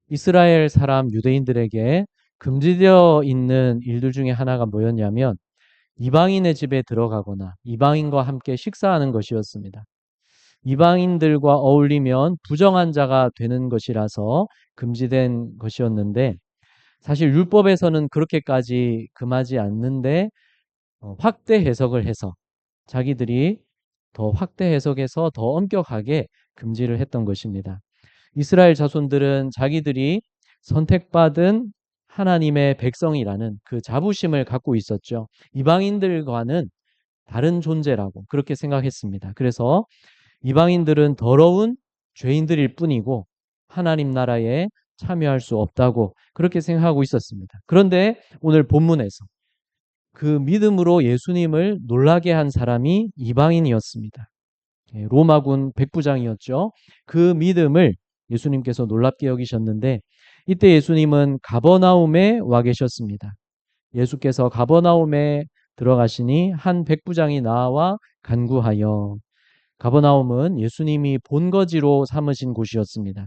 이스라엘 사람 유대인들에게 금지되어 있는 일들 중에 하나가 뭐였냐면 이방인의 집에 들어가거나 이방인과 함께 식사하는 것이었습니다. 이방인들과 어울리면 부정한 자가 되는 것이라서 금지된 것이었는데 사실 율법에서는 그렇게까지 금하지 않는데 확대 해석을 해서 자기들이 더 확대 해석해서 더 엄격하게 금지를 했던 것입니다. 이스라엘 자손들은 자기들이 선택받은 하나님의 백성이라는 그 자부심을 갖고 있었죠. 이방인들과는 다른 존재라고 그렇게 생각했습니다. 그래서 이방인들은 더러운 죄인들일 뿐이고 하나님 나라에 참여할 수 없다고 그렇게 생각하고 있었습니다. 그런데 오늘 본문에서 그 믿음으로 예수님을 놀라게 한 사람이 이방인이었습니다. 로마군 백부장이었죠. 그 믿음을 예수님께서 놀랍게 여기셨는데 이때 예수님은 가버나움에 와 계셨습니다. 예수께서 가버나움에 들어가시니 한 백부장이 나와 간구하여. 가버나움은 예수님이 본거지로 삼으신 곳이었습니다.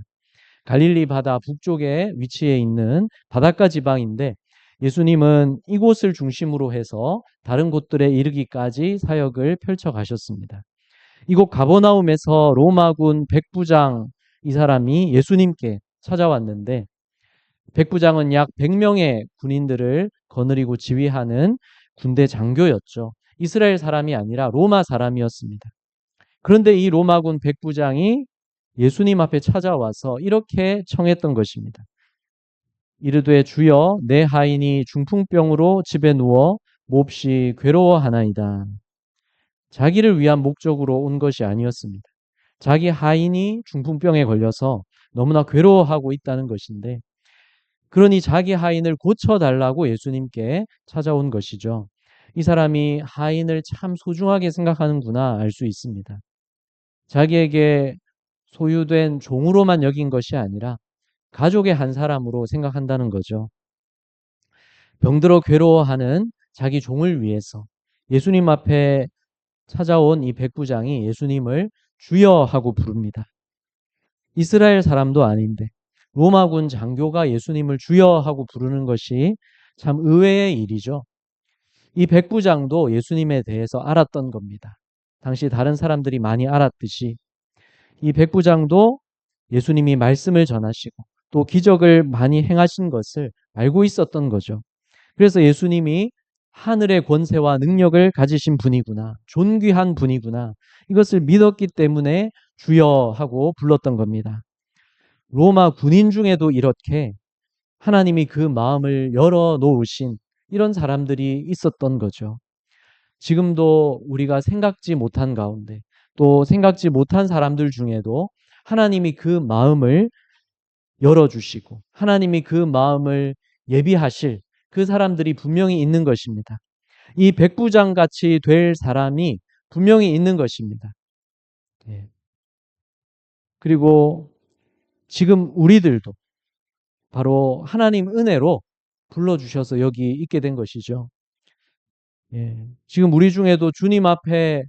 갈릴리 바다 북쪽에 위치해 있는 바닷가 지방인데 예수님은 이곳을 중심으로 해서 다른 곳들에 이르기까지 사역을 펼쳐 가셨습니다. 이곳 가버나움에서 로마군 백부장 이 사람이 예수님께 찾아왔는데 백부장은 약 100명의 군인들을 거느리고 지휘하는 군대 장교였죠. 이스라엘 사람이 아니라 로마 사람이었습니다. 그런데 이 로마군 백부장이 예수님 앞에 찾아와서 이렇게 청했던 것입니다. 이르되 주여 내 하인이 중풍병으로 집에 누워 몹시 괴로워하나이다. 자기를 위한 목적으로 온 것이 아니었습니다. 자기 하인이 중풍병에 걸려서 너무나 괴로워하고 있다는 것인데 그러니 자기 하인을 고쳐달라고 예수님께 찾아온 것이죠. 이 사람이 하인을 참 소중하게 생각하는구나 알 수 있습니다. 자기에게 소유된 종으로만 여긴 것이 아니라 가족의 한 사람으로 생각한다는 거죠. 병들어 괴로워하는 자기 종을 위해서 예수님 앞에 찾아온 이 백부장이 예수님을 주여 하고 부릅니다. 이스라엘 사람도 아닌데 로마군 장교가 예수님을 주여 하고 부르는 것이 참 의외의 일이죠. 이 백부장도 예수님에 대해서 알았던 겁니다. 당시 다른 사람들이 많이 알았듯이 이 백부장도 예수님이 말씀을 전하시고 또 기적을 많이 행하신 것을 알고 있었던 거죠. 그래서 예수님이 하늘의 권세와 능력을 가지신 분이구나, 존귀한 분이구나, 이것을 믿었기 때문에 주여 하고 불렀던 겁니다. 로마 군인 중에도 이렇게 하나님이 그 마음을 열어 놓으신 이런 사람들이 있었던 거죠. 지금도 우리가 생각지 못한 가운데 또 생각지 못한 사람들 중에도 하나님이 그 마음을 열어주시고 하나님이 그 마음을 예비하실 그 사람들이 분명히 있는 것입니다. 이 백부장 같이 될 사람이 분명히 있는 것입니다. 예. 그리고 지금 우리들도 바로 하나님 은혜로 불러주셔서 여기 있게 된 것이죠. 예. 지금 우리 중에도 주님 앞에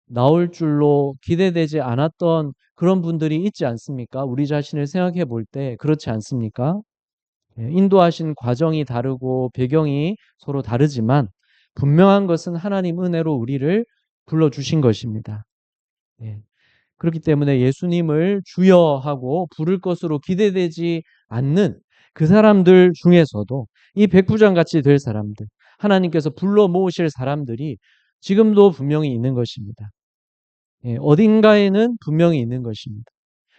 나올 줄로 기대되지 않았던 그런 분들이 있지 않습니까? 우리 자신을 생각해 볼 때 그렇지 않습니까? 예, 인도하신 과정이 다르고 배경이 서로 다르지만 분명한 것은 하나님 은혜로 우리를 불러주신 것입니다. 예. 그렇기 때문에 예수님을 주여 하고 부를 것으로 기대되지 않는 그 사람들 중에서도 이 백부장 같이 될 사람들, 하나님께서 불러 모으실 사람들이 지금도 분명히 있는 것입니다. 예, 어딘가에는 분명히 있는 것입니다.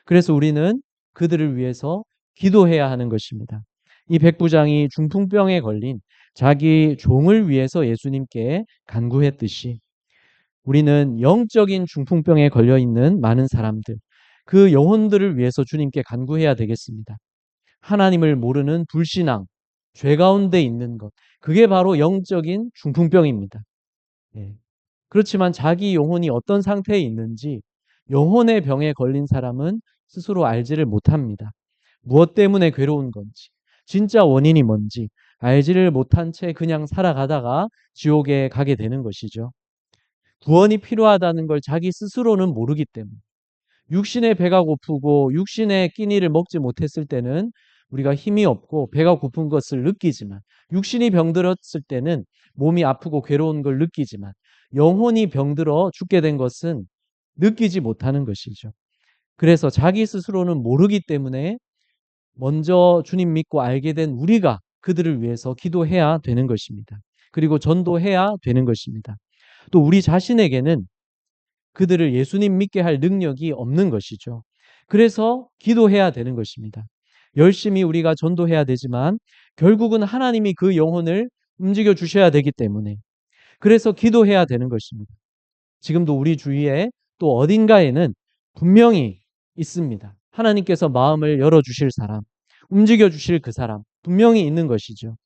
그래서 우리는 그들을 위해서 기도해야 하는 것입니다. 이 백부장이 중풍병에 걸린 자기 종을 위해서 예수님께 간구했듯이 우리는 영적인 중풍병에 걸려 있는 많은 사람들, 그 영혼들을 위해서 주님께 간구해야 되겠습니다. 하나님을 모르는 불신앙, 죄 가운데 있는 것, 그게 바로 영적인 중풍병입니다. 예. 그렇지만 자기 영혼이 어떤 상태에 있는지 영혼의 병에 걸린 사람은 스스로 알지를 못합니다. 무엇 때문에 괴로운 건지, 진짜 원인이 뭔지 알지를 못한 채 그냥 살아가다가 지옥에 가게 되는 것이죠. 구원이 필요하다는 걸 자기 스스로는 모르기 때문에 육신의 배가 고프고 육신의 끼니를 먹지 못했을 때는 우리가 힘이 없고 배가 고픈 것을 느끼지만, 육신이 병들었을 때는 몸이 아프고 괴로운 걸 느끼지만, 영혼이 병들어 죽게 된 것은 느끼지 못하는 것이죠. 그래서 자기 스스로는 모르기 때문에 먼저 주님 믿고 알게 된 우리가 그들을 위해서 기도해야 되는 것입니다. 그리고 전도해야 되는 것입니다. 또 우리 자신에게는 그들을 예수님 믿게 할 능력이 없는 것이죠. 그래서 기도해야 되는 것입니다. 열심히 우리가 전도해야 되지만 결국은 하나님이 그 영혼을 움직여 주셔야 되기 때문에, 그래서 기도해야 되는 것입니다. 지금도 우리 주위에 또 어딘가에는 분명히 있습니다. 하나님께서 마음을 열어주실 사람, 움직여주실 그 사람, 분명히 있는 것이죠.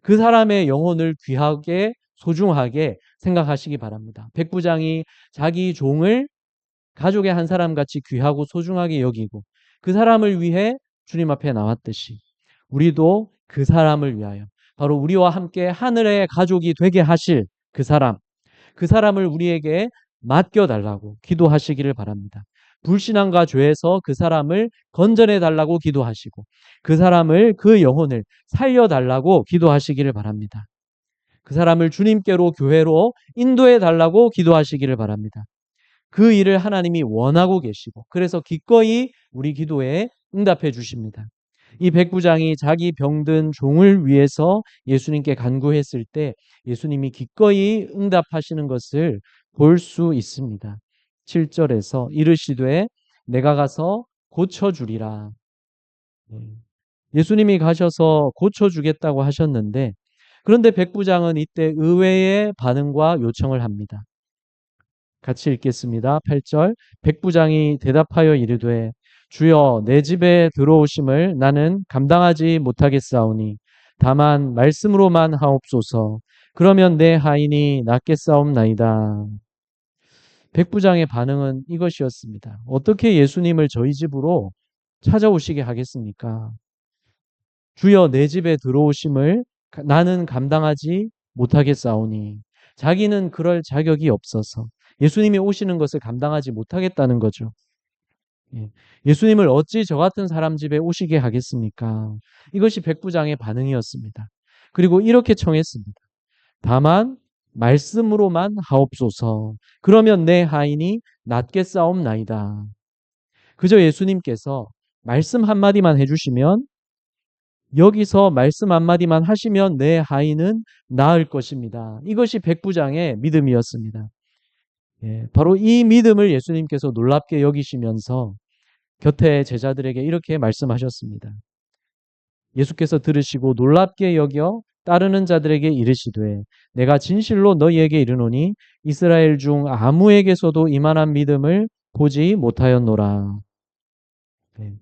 그 사람의 영혼을 귀하게, 소중하게 생각하시기 바랍니다. 백부장이 자기 종을 가족의 한 사람같이 귀하고 소중하게 여기고 그 사람을 위해 주님 앞에 나왔듯이, 우리도 그 사람을 위하여, 바로 우리와 함께 하늘의 가족이 되게 하실 그 사람, 그 사람을 우리에게 맡겨달라고 기도하시기를 바랍니다. 불신앙과 죄에서 그 사람을 건져내 달라고 기도하시고, 그 사람을, 그 영혼을 살려달라고 기도하시기를 바랍니다. 그 사람을 주님께로, 교회로 인도해 달라고 기도하시기를 바랍니다. 그 일을 하나님이 원하고 계시고, 그래서 기꺼이 우리 기도에 응답해 주십니다. 이 백부장이 자기 병든 종을 위해서 예수님께 간구했을 때 예수님이 기꺼이 응답하시는 것을 볼 수 있습니다. 7절에서 이르시되 내가 가서 고쳐주리라. 예수님이 가셔서 고쳐주겠다고 하셨는데, 그런데 백부장은 이때 의외의 반응과 요청을 합니다. 같이 읽겠습니다. 8절. 백부장이 대답하여 이르되 주여, 내 집에 들어오심을 나는 감당하지 못하겠사오니 다만 말씀으로만 하옵소서. 그러면 내 하인이 낫겠사옵나이다. 백부장의 반응은 이것이었습니다. 어떻게 예수님을 저희 집으로 찾아오시게 하겠습니까? 주여, 내 집에 들어오심을 나는 감당하지 못하겠사오니. 자기는 그럴 자격이 없어서 예수님이 오시는 것을 감당하지 못하겠다는 거죠. 예수님을 어찌 저 같은 사람 집에 오시게 하겠습니까? 이것이 백부장의 반응이었습니다. 그리고 이렇게 청했습니다. 다만 말씀으로만 하옵소서. 그러면 내 하인이 낫겠사옵나이다. 그저 예수님께서 말씀 한마디만 해주시면, 여기서 말씀 한마디만 하시면 내 하인은 나을 것입니다. 이것이 백부장의 믿음이었습니다. 바로 이 믿음을 예수님께서 놀랍게 여기시면서 곁에 제자들에게 이렇게 말씀하셨습니다. 예수께서 들으시고 놀랍게 여겨 따르는 자들에게 이르시되 내가 진실로 너희에게 이르노니 이스라엘 중 아무에게서도 이만한 믿음을 보지 못하였노라. 네.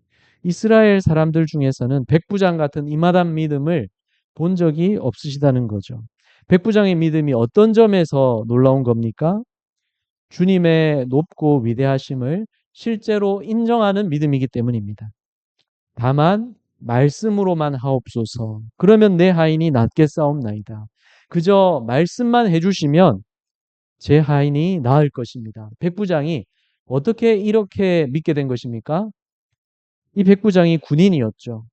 이스라엘 사람들 중에서는 백부장 같은 이만한 믿음을 본 적이 없으시다는 거죠. 백부장의 믿음이 어떤 점에서 놀라운 겁니까? 주님의 높고 위대하심을 실제로 인정하는 믿음이기 때문입니다. 다만 말씀으로만 하옵소서. 그러면 내 하인이 낫겠사옵나이다. 그저 말씀만 해주시면 제 하인이 나을 것입니다. 백부장이 어떻게 이렇게 믿게 된 것입니까? 이 백부장이 군인이었죠.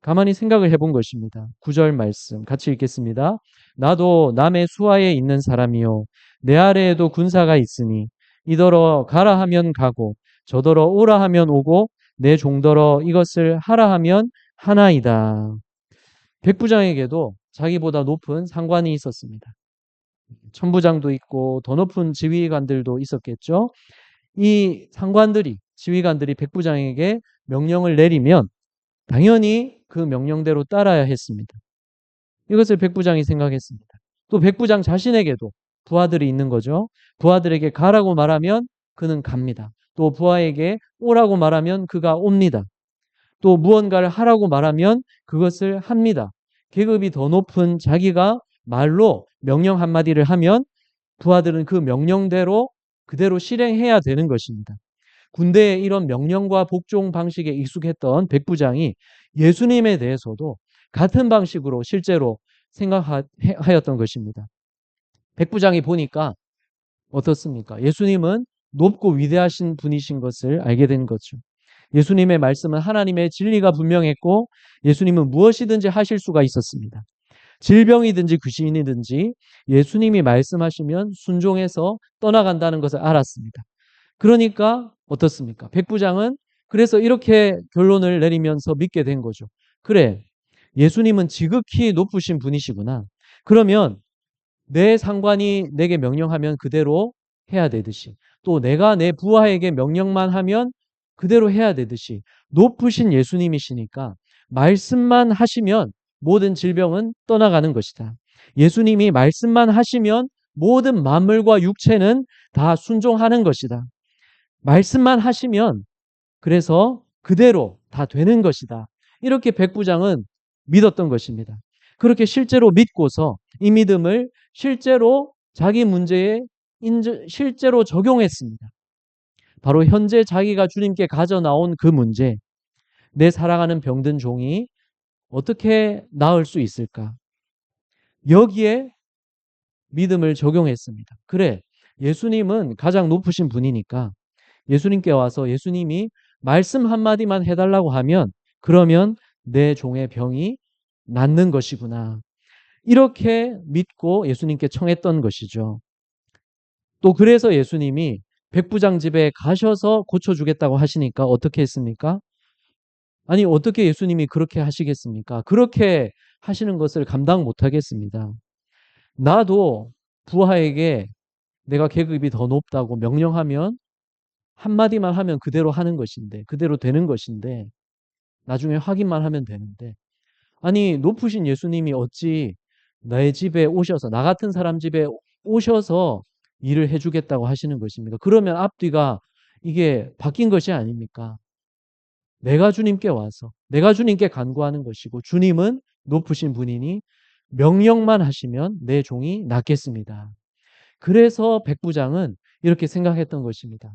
가만히 생각을 해본 것입니다. 9절 말씀 같이 읽겠습니다. 나도 남의 수하에 있는 사람이요 내 아래에도 군사가 있으니 이더러 가라 하면 가고 저더러 오라 하면 오고 내 종더러 이것을 하라 하면 하나이다. 백부장에게도 자기보다 높은 상관이 있었습니다. 천부장도 있고 더 높은 지휘관들도 있었겠죠. 이 상관들이, 지휘관들이 백부장에게 명령을 내리면 당연히 그 명령대로 따라야 했습니다. 이것을 백부장이 생각했습니다. 또 백부장 자신에게도 부하들이 있는 거죠. 부하들에게 가라고 말하면 그는 갑니다. 또 부하에게 오라고 말하면 그가 옵니다. 또 무언가를 하라고 말하면 그것을 합니다. 계급이 더 높은 자기가 말로 명령 한마디를 하면 부하들은 그 명령대로 그대로 실행해야 되는 것입니다. 군대의 이런 명령과 복종 방식에 익숙했던 백부장이 예수님에 대해서도 같은 방식으로 실제로 생각하였던 것입니다. 백부장이 보니까 어떻습니까? 예수님은 높고 위대하신 분이신 것을 알게 된 거죠. 예수님의 말씀은 하나님의 진리가 분명했고 예수님은 무엇이든지 하실 수가 있었습니다. 질병이든지 귀신이든지 예수님이 말씀하시면 순종해서 떠나간다는 것을 알았습니다. 그러니까 어떻습니까? 백부장은 그래서 이렇게 결론을 내리면서 믿게 된 거죠. 그래, 예수님은 지극히 높으신 분이시구나. 그러면 내 상관이 내게 명령하면 그대로 해야 되듯이, 또 내가 내 부하에게 명령만 하면 그대로 해야 되듯이 높으신 예수님이시니까 말씀만 하시면 모든 질병은 떠나가는 것이다. 예수님이 말씀만 하시면 모든 만물과 육체는 다 순종하는 것이다. 말씀만 하시면 그래서 그대로 다 되는 것이다. 이렇게 백부장은 믿었던 것입니다. 그렇게 실제로 믿고서 이 믿음을 실제로 자기 문제에 실제로 적용했습니다. 바로 현재 자기가 주님께 가져 나온 그 문제, 내 사랑하는 병든 종이 어떻게 나을 수 있을까? 여기에 믿음을 적용했습니다. 그래, 예수님은 가장 높으신 분이니까 예수님께 와서 예수님이 말씀 한마디만 해달라고 하면 그러면 내 종의 병이 낫는 것이구나. 이렇게 믿고 예수님께 청했던 것이죠. 또 그래서 예수님이 백부장 집에 가셔서 고쳐주겠다고 하시니까 어떻게 했습니까? 아니, 어떻게 예수님이 그렇게 하시겠습니까? 그렇게 하시는 것을 감당 못하겠습니다. 나도 부하에게 내가 계급이 더 높다고 명령하면 한마디만 하면 그대로 하는 것인데, 그대로 되는 것인데, 나중에 확인만 하면 되는데, 아니, 높으신 예수님이 어찌 내 집에 오셔서, 나 같은 사람 집에 오셔서 일을 해주겠다고 하시는 것입니까? 그러면 앞뒤가 이게 바뀐 것이 아닙니까? 내가 주님께 와서, 내가 주님께 간구하는 것이고, 주님은 높으신 분이니 명령만 하시면 내 종이 낫겠습니다. 그래서 백부장은 이렇게 생각했던 것입니다.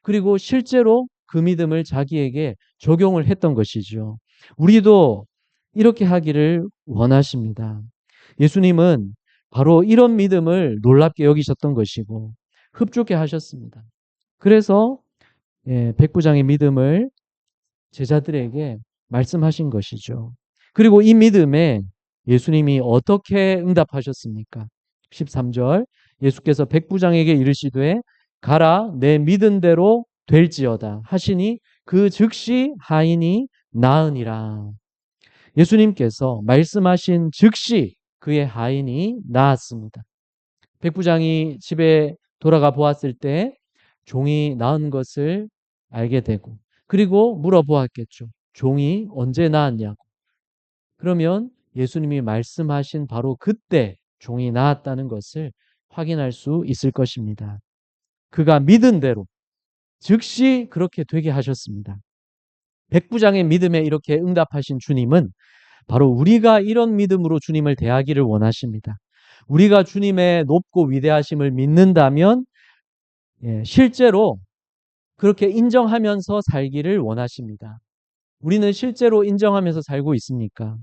그리고 실제로 그 믿음을 자기에게 적용을 했던 것이죠. 우리도 이렇게 하기를 원하십니다. 예수님은 바로 이런 믿음을 놀랍게 여기셨던 것이고 흡족해 하셨습니다. 그래서 백부장의 믿음을 제자들에게 말씀하신 것이죠. 그리고 이 믿음에 예수님이 어떻게 응답하셨습니까? 13절 예수께서 백부장에게 이르시되 가라 내 믿은 대로 될지어다 하시니 그 즉시 하인이 나으니라. 예수님께서 말씀하신 즉시 그의 하인이 나았습니다. 백부장이 집에 돌아가 보았을 때 종이 나은 것을 알게 되고 그리고 물어보았겠죠. 종이 언제 나았냐고. 그러면 예수님이 말씀하신 바로 그때 종이 나았다는 것을 확인할 수 있을 것입니다. 그가 믿은 대로 즉시 그렇게 되게 하셨습니다. 백부장의 믿음에 이렇게 응답하신 주님은 바로 우리가 이런 믿음으로 주님을 대하기를 원하십니다. 우리가 주님의 높고 위대하심을 믿는다면 실제로 그렇게 인정하면서 살기를 원하십니다. 우리는 실제로 인정하면서 살고 있습니까?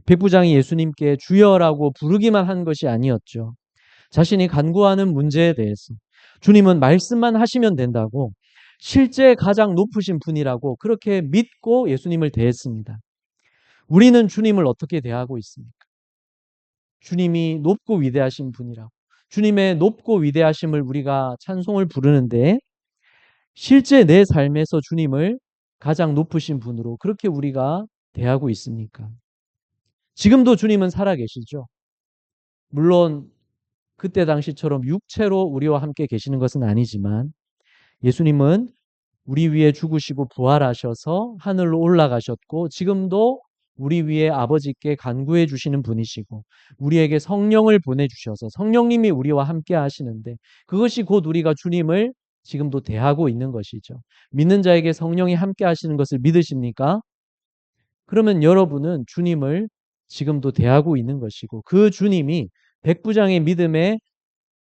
백부장이 예수님께 주여라고 부르기만 한 것이 아니었죠. 자신이 간구하는 문제에 대해서 주님은 말씀만 하시면 된다고 실제 가장 높으신 분이라고 그렇게 믿고 예수님을 대했습니다. 우리는 주님을 어떻게 대하고 있습니까? 주님이 높고 위대하신 분이라고. 주님의 높고 위대하심을 우리가 찬송을 부르는데 실제 내 삶에서 주님을 가장 높으신 분으로 그렇게 우리가 대하고 있습니까? 지금도 주님은 살아계시죠. 물론 그때 당시처럼 육체로 우리와 함께 계시는 것은 아니지만 예수님은 우리 위에 죽으시고 부활하셔서 하늘로 올라가셨고 지금도 우리 위에 아버지께 간구해 주시는 분이시고 우리에게 성령을 보내주셔서 성령님이 우리와 함께 하시는데 그것이 곧 우리가 주님을 지금도 대하고 있는 것이죠. 믿는 자에게 성령이 함께 하시는 것을 믿으십니까? 그러면 여러분은 주님을 지금도 대하고 있는 것이고 그 주님이 백부장의 믿음에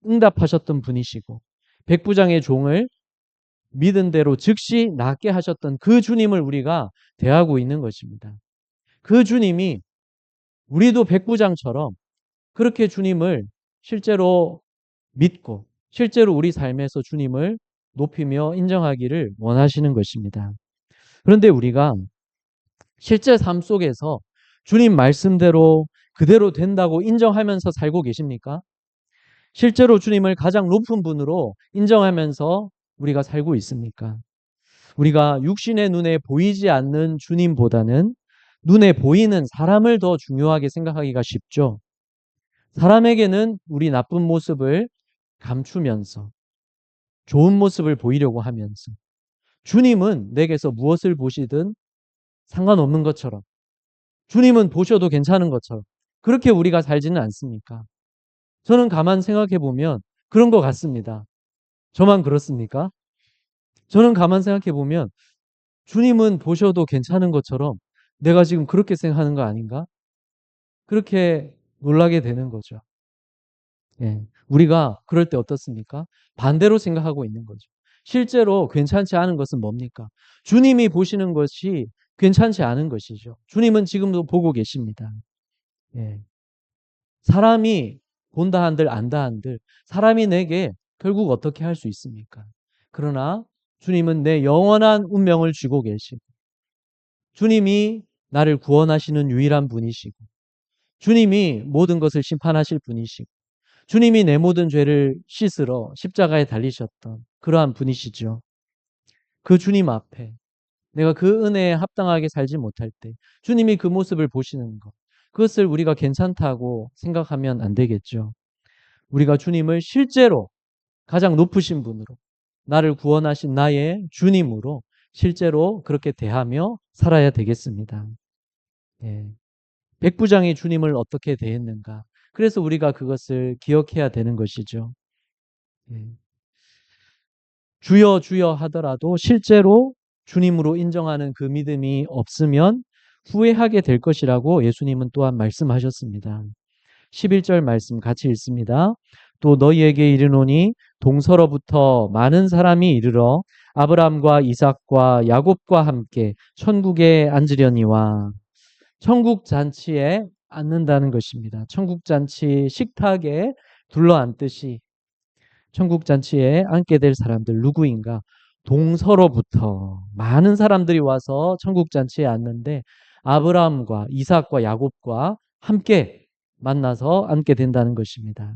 응답하셨던 분이시고 백부장의 종을 믿은 대로 즉시 낫게 하셨던 그 주님을 우리가 대하고 있는 것입니다. 그 주님이 우리도 백부장처럼 그렇게 주님을 실제로 믿고 실제로 우리 삶에서 주님을 높이며 인정하기를 원하시는 것입니다. 그런데 우리가 실제 삶 속에서 주님 말씀대로 그대로 된다고 인정하면서 살고 계십니까? 실제로 주님을 가장 높은 분으로 인정하면서 우리가 살고 있습니까? 우리가 육신의 눈에 보이지 않는 주님보다는 눈에 보이는 사람을 더 중요하게 생각하기가 쉽죠. 사람에게는 우리 나쁜 모습을 감추면서 좋은 모습을 보이려고 하면서 주님은 내게서 무엇을 보시든 상관없는 것처럼 주님은 보셔도 괜찮은 것처럼 그렇게 우리가 살지는 않습니까? 저는 가만 생각해 보면 그런 것 같습니다. 저만 그렇습니까? 저는 가만 생각해 보면 주님은 보셔도 괜찮은 것처럼 내가 지금 그렇게 생각하는 거 아닌가? 그렇게 놀라게 되는 거죠. 예. 우리가 그럴 때 어떻습니까? 반대로 생각하고 있는 거죠. 실제로 괜찮지 않은 것은 뭡니까? 주님이 보시는 것이 괜찮지 않은 것이죠. 주님은 지금도 보고 계십니다. 예. 사람이 본다 한들 안다 한들 사람이 내게 결국 어떻게 할 수 있습니까? 그러나 주님은 내 영원한 운명을 쥐고 계시고 주님이 나를 구원하시는 유일한 분이시고 주님이 모든 것을 심판하실 분이시고 주님이 내 모든 죄를 씻으러 십자가에 달리셨던 그러한 분이시죠. 그 주님 앞에 내가 그 은혜에 합당하게 살지 못할 때 주님이 그 모습을 보시는 것 그것을 우리가 괜찮다고 생각하면 안 되겠죠. 우리가 주님을 실제로 가장 높으신 분으로 나를 구원하신 나의 주님으로 실제로 그렇게 대하며 살아야 되겠습니다. 예. 백부장이 주님을 어떻게 대했는가. 그래서 우리가 그것을 기억해야 되는 것이죠. 예. 주여 주여 하더라도 실제로 주님으로 인정하는 그 믿음이 없으면 후회하게 될 것이라고 예수님은 또한 말씀하셨습니다. 11절 말씀 같이 읽습니다. 또 너희에게 이르노니 동서로부터 많은 사람이 이르러 아브라함과 이삭과 야곱과 함께 천국에 앉으려니와 천국 잔치에 앉는다는 것입니다. 천국 잔치 식탁에 둘러앉듯이 천국 잔치에 앉게 될 사람들 누구인가? 동서로부터 많은 사람들이 와서 천국 잔치에 앉는데 아브라함과 이삭과 야곱과 함께 만나서 앉게 된다는 것입니다.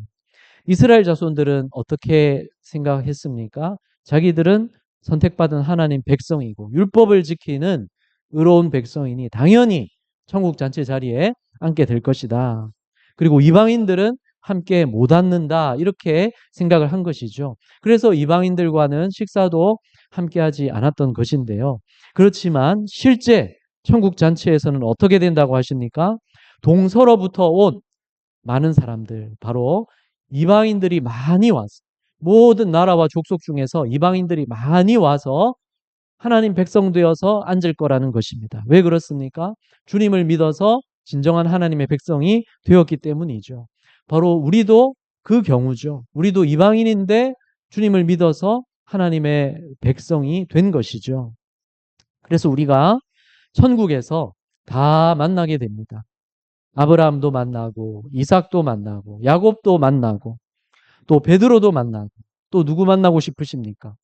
이스라엘 자손들은 어떻게 생각했습니까? 자기들은 선택받은 하나님 백성이고 율법을 지키는 의로운 백성이니 당연히 천국 잔치 자리에 앉게 될 것이다. 그리고 이방인들은 함께 못 앉는다 이렇게 생각을 한 것이죠. 그래서 이방인들과는 식사도 함께 하지 않았던 것인데요. 그렇지만 실제 천국 잔치에서는 어떻게 된다고 하십니까? 동서로부터 온 많은 사람들, 바로 이방인들이 많이 와서 모든 나라와 족속 중에서 이방인들이 많이 와서 하나님 백성 되어서 앉을 거라는 것입니다. 왜 그렇습니까? 주님을 믿어서 진정한 하나님의 백성이 되었기 때문이죠. 바로 우리도 그 경우죠. 우리도 이방인인데 주님을 믿어서 하나님의 백성이 된 것이죠. 그래서 우리가 천국에서 다 만나게 됩니다. 아브라함도 만나고 이삭도 만나고 야곱도 만나고 또 베드로도 만나고 또 누구 만나고 싶으십니까?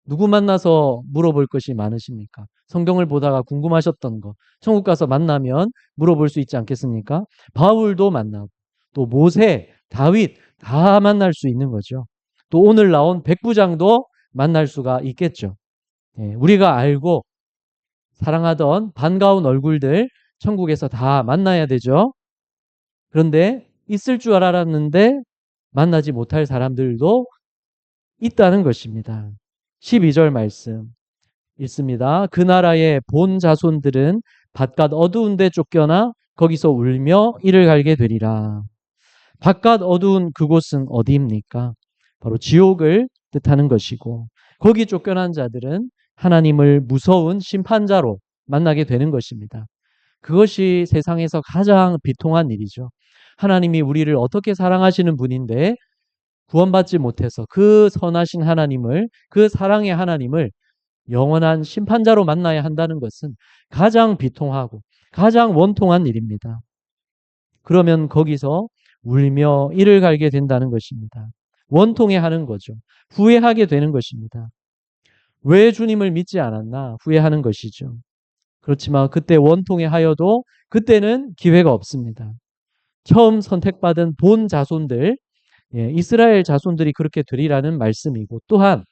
누구 만나서 물어볼 것이 많으십니까? 성경을 보다가 궁금하셨던 거 천국 가서 만나면 물어볼 수 있지 않겠습니까? 바울도 만나고 또 모세, 다윗 다 만날 수 있는 거죠. 또 오늘 나온 백부장도 만날 수가 있겠죠. 예, 우리가 알고 사랑하던 반가운 얼굴들 천국에서 다 만나야 되죠. 그런데 있을 줄 알았는데 만나지 못할 사람들도 있다는 것입니다. 12절 말씀 읽습니다. 그 나라의 본 자손들은 바깥 어두운 데 쫓겨나 거기서 울며 이를 갈게 되리라. 바깥 어두운 그곳은 어디입니까? 바로 지옥을 뜻하는 것이고 거기 쫓겨난 자들은 하나님을 무서운 심판자로 만나게 되는 것입니다. 그것이 세상에서 가장 비통한 일이죠. 하나님이 우리를 어떻게 사랑하시는 분인데 구원받지 못해서 그 선하신 하나님을, 그 사랑의 하나님을 영원한 심판자로 만나야 한다는 것은 가장 비통하고 가장 원통한 일입니다. 그러면 거기서 울며 이를 갈게 된다는 것입니다. 원통해 하는 거죠. 후회하게 되는 것입니다. 왜 주님을 믿지 않았나 후회하는 것이죠. 그렇지만 그때 원통에 하여도 그때는 기회가 없습니다. 처음 선택받은 본 자손들, 이스라엘 자손들이 그렇게 되리라는 말씀이고, 또한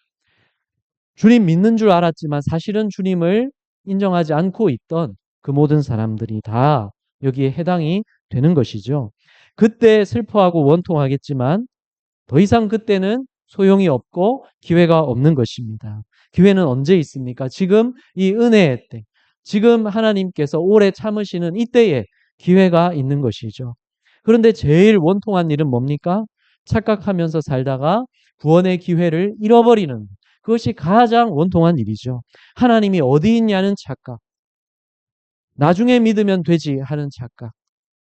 주님 믿는 줄 알았지만 사실은 주님을 인정하지 않고 있던 그 모든 사람들이 다 여기에 해당이 되는 것이죠. 그때 슬퍼하고 원통하겠지만 더 이상 그때는 소용이 없고 기회가 없는 것입니다. 기회는 언제 있습니까? 지금 이 은혜의 때, 지금 하나님께서 오래 참으시는 이때에 기회가 있는 것이죠. 그런데 제일 원통한 일은 뭡니까? 착각하면서 살다가 구원의 기회를 잃어버리는, 그것이 가장 원통한 일이죠. 하나님이 어디 있냐는 착각, 나중에 믿으면 되지 하는 착각,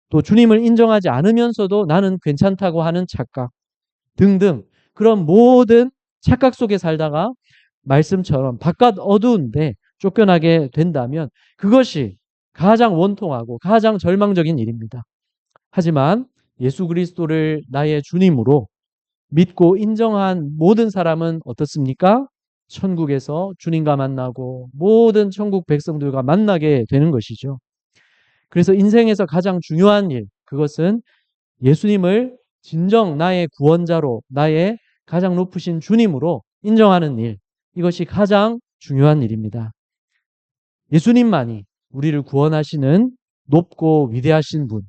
또 주님을 인정하지 않으면서도 나는 괜찮다고 하는 착각 등등, 그런 모든 착각 속에 살다가 말씀처럼 바깥 어두운데 쫓겨나게 된다면 그것이 가장 원통하고 가장 절망적인 일입니다. 하지만 예수 그리스도를 나의 주님으로 믿고 인정한 모든 사람은 어떻습니까? 천국에서 주님과 만나고 모든 천국 백성들과 만나게 되는 것이죠. 그래서 인생에서 가장 중요한 일, 그것은 예수님을 진정 나의 구원자로, 나의 가장 높으신 주님으로 인정하는 일, 이것이 가장 중요한 일입니다. 예수님만이 우리를 구원하시는 높고 위대하신 분,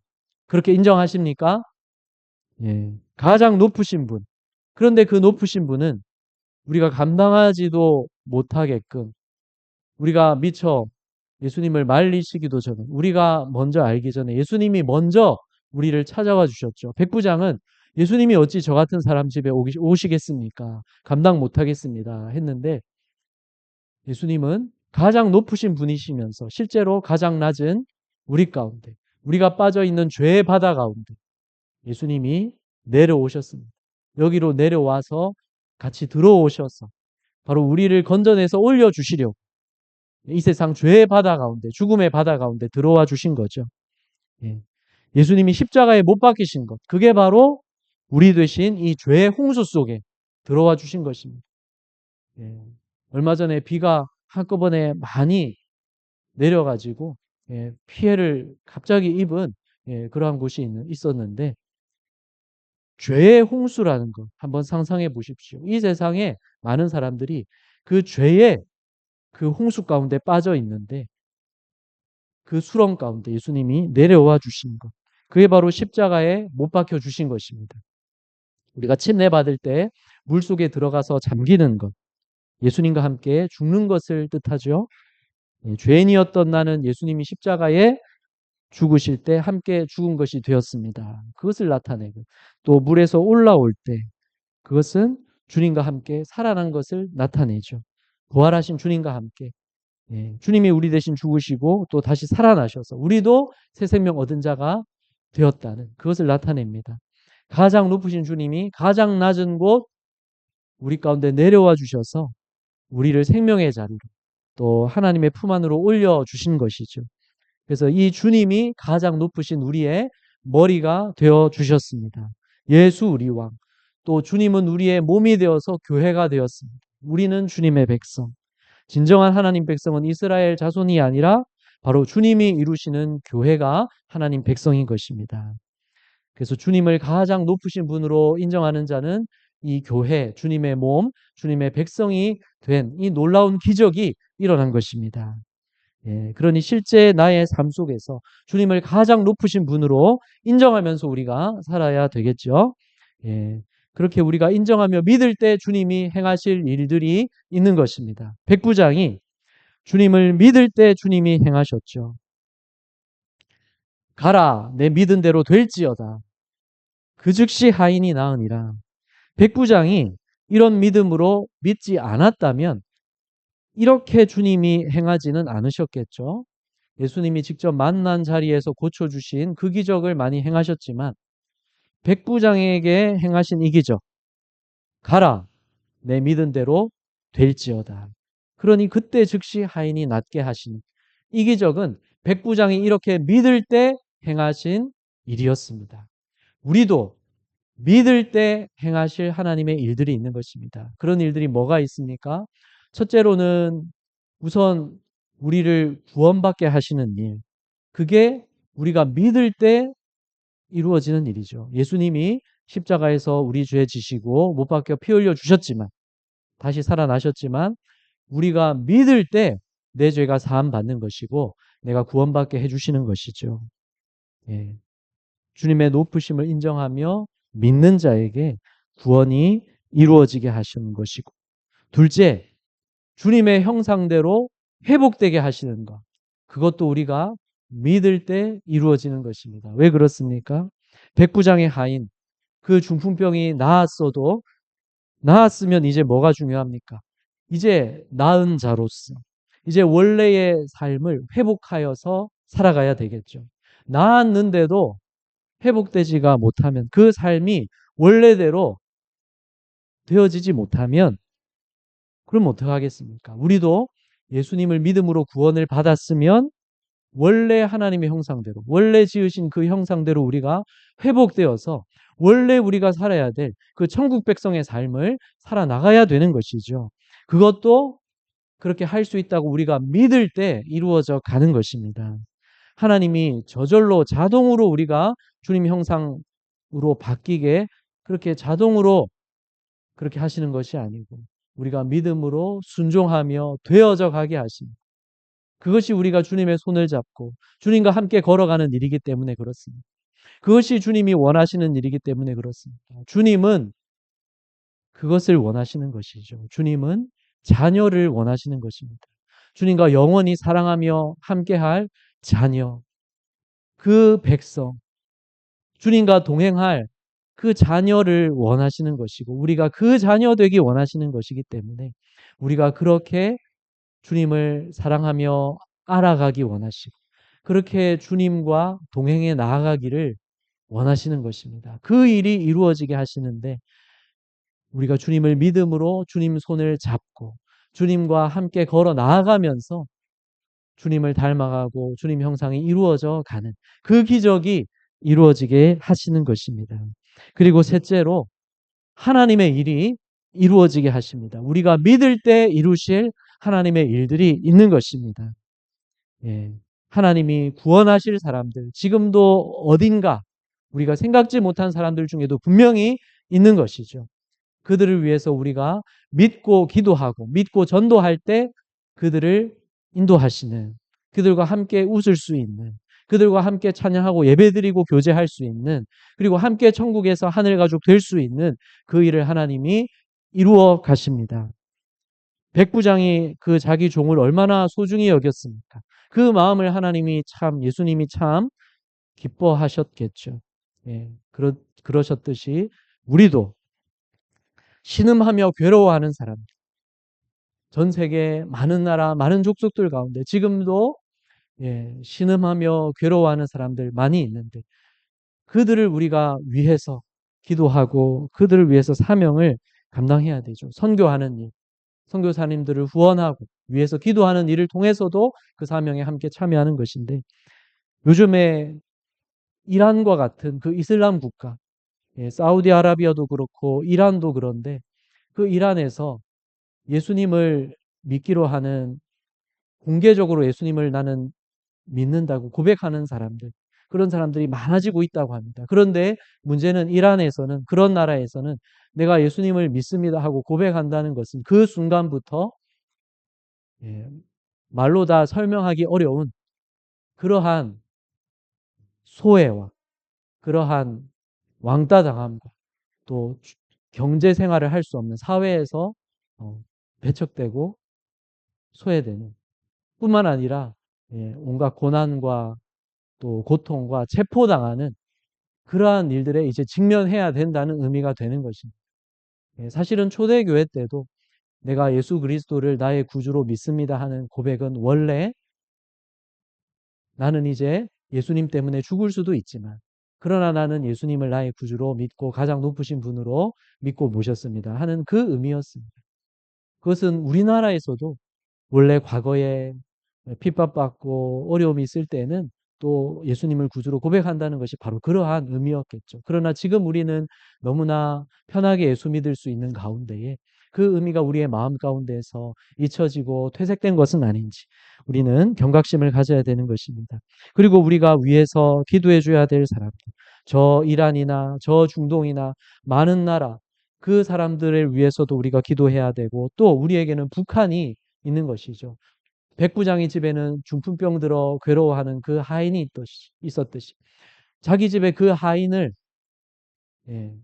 그렇게 인정하십니까? 예, 가장 높으신 분. 그런데 그 높으신 분은 우리가 감당하지도 못하게끔, 우리가 미처 예수님을 말리시기도 전에, 우리가 먼저 알기 전에 예수님이 먼저 우리를 찾아와 주셨죠. 백부장은 예수님이 어찌 저 같은 사람 집에 오시겠습니까? 감당 못하겠습니다 했는데, 예수님은 가장 높으신 분이시면서 실제로 가장 낮은 우리 가운데, 우리가 빠져 있는 죄의 바다 가운데 예수님이 내려오셨습니다. 여기로 내려와서 같이 들어오셔서 바로 우리를 건져내서 올려주시려고 이 세상 죄의 바다 가운데, 죽음의 바다 가운데 들어와 주신 거죠. 예. 예수님이 십자가에 못 박히신 것, 그게 바로 우리 되신 이 죄의 홍수 속에 들어와 주신 것입니다. 예. 얼마 전에 비가 한꺼번에 많이 내려가지고 피해를 갑자기 입은 그러한 곳이 있었는데, 죄의 홍수라는 것 한번 상상해 보십시오. 이 세상에 많은 사람들이 그 죄의 그 홍수 가운데 빠져 있는데, 그 수렁 가운데 예수님이 내려와 주신 것, 그게 바로 십자가에 못 박혀 주신 것입니다. 우리가 침례 받을 때 물속에 들어가서 잠기는 것, 예수님과 함께 죽는 것을 뜻하죠. 죄인이었던 나는 예수님이 십자가에 죽으실 때 함께 죽은 것이 되었습니다. 그것을 나타내고, 또 물에서 올라올 때 그것은 주님과 함께 살아난 것을 나타내죠. 부활하신 주님과 함께 주님이 우리 대신 죽으시고 또 다시 살아나셔서 우리도 새 생명 얻은 자가 되었다는 그것을 나타냅니다. 가장 높으신 주님이 가장 낮은 곳 우리 가운데 내려와 주셔서 우리를 생명의 자리로, 또 하나님의 품 안으로 올려주신 것이죠. 그래서 이 주님이 가장 높으신 우리의 머리가 되어 주셨습니다. 예수 우리 왕. 또 주님은 우리의 몸이 되어서 교회가 되었습니다. 우리는 주님의 백성. 진정한 하나님 백성은 이스라엘 자손이 아니라 바로 주님이 이루시는 교회가 하나님 백성인 것입니다. 그래서 주님을 가장 높으신 분으로 인정하는 자는 이 교회, 주님의 몸, 주님의 백성이 된 이 놀라운 기적이 일어난 것입니다. 그러니 실제 나의 삶 속에서 주님을 가장 높으신 분으로 인정하면서 우리가 살아야 되겠죠. 그렇게 우리가 인정하며 믿을 때 주님이 행하실 일들이 있는 것입니다. 백부장이 주님을 믿을 때 주님이 행하셨죠. 가라, 내 믿은 대로 될지어다. 그 즉시 하인이 나으니라. 백부장이 이런 믿음으로 믿지 않았다면 이렇게 주님이 행하지는 않으셨겠죠. 예수님이 직접 만난 자리에서 고쳐주신 그 기적을 많이 행하셨지만 백부장에게 행하신 이 기적, 가라, 내 믿은 대로 될지어다. 그러니 그때 즉시 하인이 낫게 하신 이 기적은 백부장이 이렇게 믿을 때 행하신 일이었습니다. 우리도 믿을 때 행하실 하나님의 일들이 있는 것입니다. 그런 일들이 뭐가 있습니까? 첫째로는 우선 우리를 구원받게 하시는 일, 그게 우리가 믿을 때 이루어지는 일이죠. 예수님이 십자가에서 우리 죄 지시고 못 박혀 피 흘려 주셨지만, 다시 살아나셨지만, 우리가 믿을 때 내 죄가 사함 받는 것이고 내가 구원받게 해주시는 것이죠. 예. 주님의 높으심을 인정하며 믿는 자에게 구원이 이루어지게 하시는 것이고, 둘째, 주님의 형상대로 회복되게 하시는 것. 그것도 우리가 믿을 때 이루어지는 것입니다. 왜 그렇습니까? 백부장의 하인, 그 중풍병이 나았으면 이제 뭐가 중요합니까? 이제 나은 자로서 이제 원래의 삶을 회복하여서 살아가야 되겠죠. 나았는데도 회복되지가 못하면, 그 삶이 원래대로 되어지지 못하면 그럼 어떡하겠습니까? 우리도 예수님을 믿음으로 구원을 받았으면 원래 하나님의 형상대로, 원래 지으신 그 형상대로 우리가 회복되어서 원래 우리가 살아야 될 그 천국 백성의 삶을 살아나가야 되는 것이죠. 그것도 그렇게 할 수 있다고 우리가 믿을 때 이루어져 가는 것입니다. 하나님이 저절로 자동으로 우리가 주님 형상으로 바뀌게 그렇게 자동으로 그렇게 하시는 것이 아니고, 우리가 믿음으로 순종하며 되어져 가게 하십니다. 그것이 우리가 주님의 손을 잡고 주님과 함께 걸어가는 일이기 때문에 그렇습니다. 그것이 주님이 원하시는 일이기 때문에 그렇습니다. 주님은 그것을 원하시는 것이죠. 주님은 자녀를 원하시는 것입니다. 주님과 영원히 사랑하며 함께할 자녀, 그 백성, 주님과 동행할 그 자녀를 원하시는 것이고, 우리가 그 자녀 되기 원하시는 것이기 때문에 우리가 그렇게 주님을 사랑하며 알아가기 원하시고, 그렇게 주님과 동행해 나아가기를 원하시는 것입니다. 그 일이 이루어지게 하시는데, 우리가 주님을 믿음으로 주님 손을 잡고 주님과 함께 걸어 나아가면서 주님을 닮아가고 주님 형상이 이루어져 가는 그 기적이 이루어지게 하시는 것입니다. 그리고 셋째로, 하나님의 일이 이루어지게 하십니다. 우리가 믿을 때 이루실 하나님의 일들이 있는 것입니다. 예. 하나님이 구원하실 사람들, 지금도 어딘가 우리가 생각지 못한 사람들 중에도 분명히 있는 것이죠. 그들을 위해서 우리가 믿고 기도하고 믿고 전도할 때 그들을 인도하시는, 그들과 함께 웃을 수 있는, 그들과 함께 찬양하고 예배드리고 교제할 수 있는, 그리고 함께 천국에서 하늘 가족 될 수 있는 그 일을 하나님이 이루어 가십니다. 백부장이 그 자기 종을 얼마나 소중히 여겼습니까? 그 마음을 예수님이 참 기뻐하셨겠죠. 예, 그러셨듯이 우리도 신음하며 괴로워하는 사람, 전 세계 많은 나라, 많은 족속들 가운데 지금도 신음하며 괴로워하는 사람들 많이 있는데, 그들을 우리가 위해서 기도하고 그들을 위해서 사명을 감당해야 되죠. 선교하는 일, 선교사님들을 후원하고 위해서 기도하는 일을 통해서도 그 사명에 함께 참여하는 것인데, 요즘에 이란과 같은 그 이슬람 국가, 사우디아라비아도 그렇고 이란도 그런데, 그 이란에서 예수님을 믿기로 하는, 공개적으로 예수님을 나는 믿는다고 고백하는 사람들, 그런 사람들이 많아지고 있다고 합니다. 그런데 문제는 이란에서는, 그런 나라에서는 내가 예수님을 믿습니다 하고 고백한다는 것은 그 순간부터 예, 말로 다 설명하기 어려운 그러한 소외와 그러한 왕따 당함과 또 경제 생활을 할 수 없는 사회에서 배척되고 소외되는, 뿐만 아니라 온갖 고난과 또 고통과 체포당하는 그러한 일들에 이제 직면해야 된다는 의미가 되는 것입니다. 사실은 초대교회 때도 내가 예수 그리스도를 나의 구주로 믿습니다 하는 고백은 원래 나는 이제 예수님 때문에 죽을 수도 있지만, 그러나 나는 예수님을 나의 구주로 믿고 가장 높으신 분으로 믿고 모셨습니다 하는 그 의미였습니다. 그것은 우리나라에서도 원래 과거에 핍박받고 어려움이 있을 때는 또 예수님을 구주로 고백한다는 것이 바로 그러한 의미였겠죠. 그러나 지금 우리는 너무나 편하게 예수 믿을 수 있는 가운데에 그 의미가 우리의 마음 가운데에서 잊혀지고 퇴색된 것은 아닌지 우리는 경각심을 가져야 되는 것입니다. 그리고 우리가 위에서 기도해 줘야 될 사람들, 저 이란이나 저 중동이나 많은 나라 그 사람들을 위해서도 우리가 기도해야 되고 또 우리에게는 북한이 있는 것이죠. 백부장의 집에는 중풍병 들어 괴로워하는 그 하인이 있었듯이 자기 집에 그 하인을 예,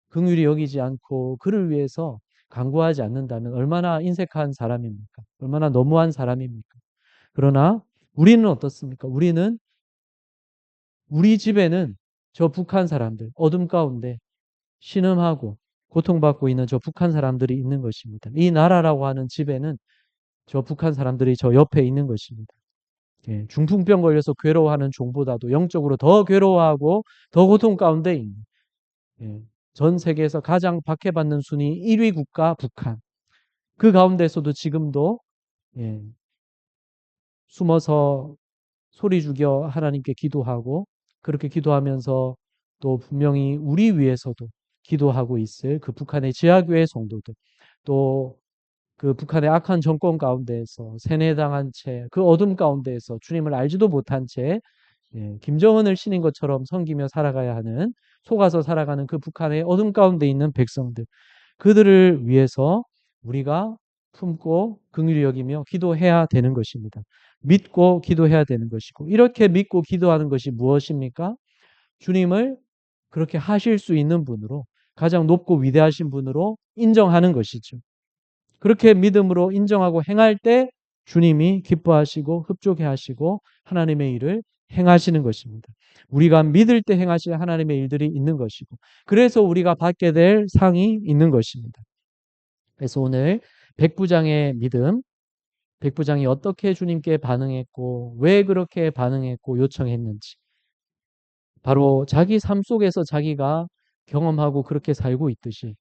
긍휼히 여기지 않고 그를 위해서 간구하지 않는다면 얼마나 인색한 사람입니까? 얼마나 너무한 사람입니까? 그러나 우리는 어떻습니까? 우리는 우리 집에는 저 북한 사람들, 어둠 가운데 신음하고 고통받고 있는 저 북한 사람들이 있는 것입니다. 이 나라라고 하는 집에는 저 북한 사람들이 저 옆에 있는 것입니다. 예, 중풍병 걸려서 괴로워하는 종보다도 영적으로 더 괴로워하고 더 고통 가운데 있는 예, 전 세계에서 가장 박해받는 순위 1위 국가 북한. 그 가운데서도 지금도 예, 숨어서 소리 죽여 하나님께 기도하고 그렇게 기도하면서 또 분명히 우리 위해서도 기도하고 있을 그 북한의 지하교회 성도들 또 그 북한의 악한 정권 가운데에서 세뇌당한 채 그 어둠 가운데에서 주님을 알지도 못한 채 김정은을 신인 것처럼 섬기며 살아가야 하는 속아서 살아가는 그 북한의 어둠 가운데 있는 백성들 그들을 위해서 우리가 품고 긍휼히 여기며 기도해야 되는 것입니다. 믿고 기도해야 되는 것이고 이렇게 믿고 기도하는 것이 무엇입니까? 주님을 그렇게 하실 수 있는 분으로 가장 높고 위대하신 분으로 인정하는 것이죠. 그렇게 믿음으로 인정하고 행할 때 주님이 기뻐하시고 흡족해 하시고 하나님의 일을 행하시는 것입니다. 우리가 믿을 때 행하실 하나님의 일들이 있는 것이고 그래서 우리가 받게 될 상이 있는 것입니다. 그래서 오늘 백부장의 믿음, 백부장이 어떻게 주님께 반응했고 왜 그렇게 반응했고 요청했는지 바로 자기 삶 속에서 자기가 경험하고 그렇게 살고 있듯이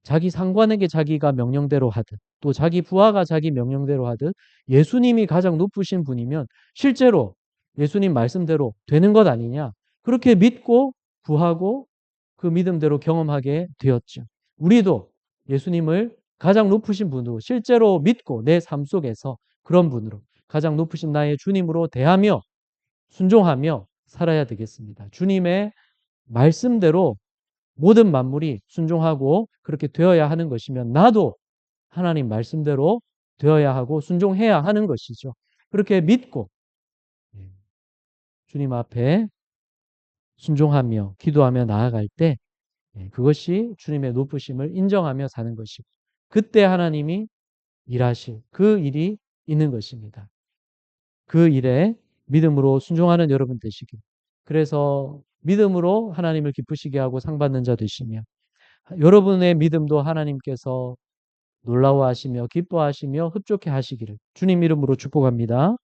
자기 상관에게 자기가 명령대로 하듯 또 자기 부하가 자기 명령대로 하듯 예수님이 가장 높으신 분이면 실제로 예수님 말씀대로 되는 것 아니냐 그렇게 믿고 구하고 그 믿음대로 경험하게 되었죠. 우리도 예수님을 가장 높으신 분으로 실제로 믿고 내 삶 속에서 그런 분으로 가장 높으신 나의 주님으로 대하며 순종하며 살아야 되겠습니다. 주님의 말씀대로 모든 만물이 순종하고 그렇게 되어야 하는 것이면 나도 하나님 말씀대로 되어야 하고 순종해야 하는 것이죠. 그렇게 믿고 주님 앞에 순종하며 기도하며 나아갈 때 그것이 주님의 높으심을 인정하며 사는 것이고 그때 하나님이 일하실 그 일이 있는 것입니다. 그 일에 믿음으로 순종하는 여러분 되시길. 그래서 믿음으로 하나님을 기쁘시게 하고 상 받는 자 되시며 여러분의 믿음도 하나님께서 놀라워하시며 기뻐하시며 흡족해 하시기를 주님 이름으로 축복합니다.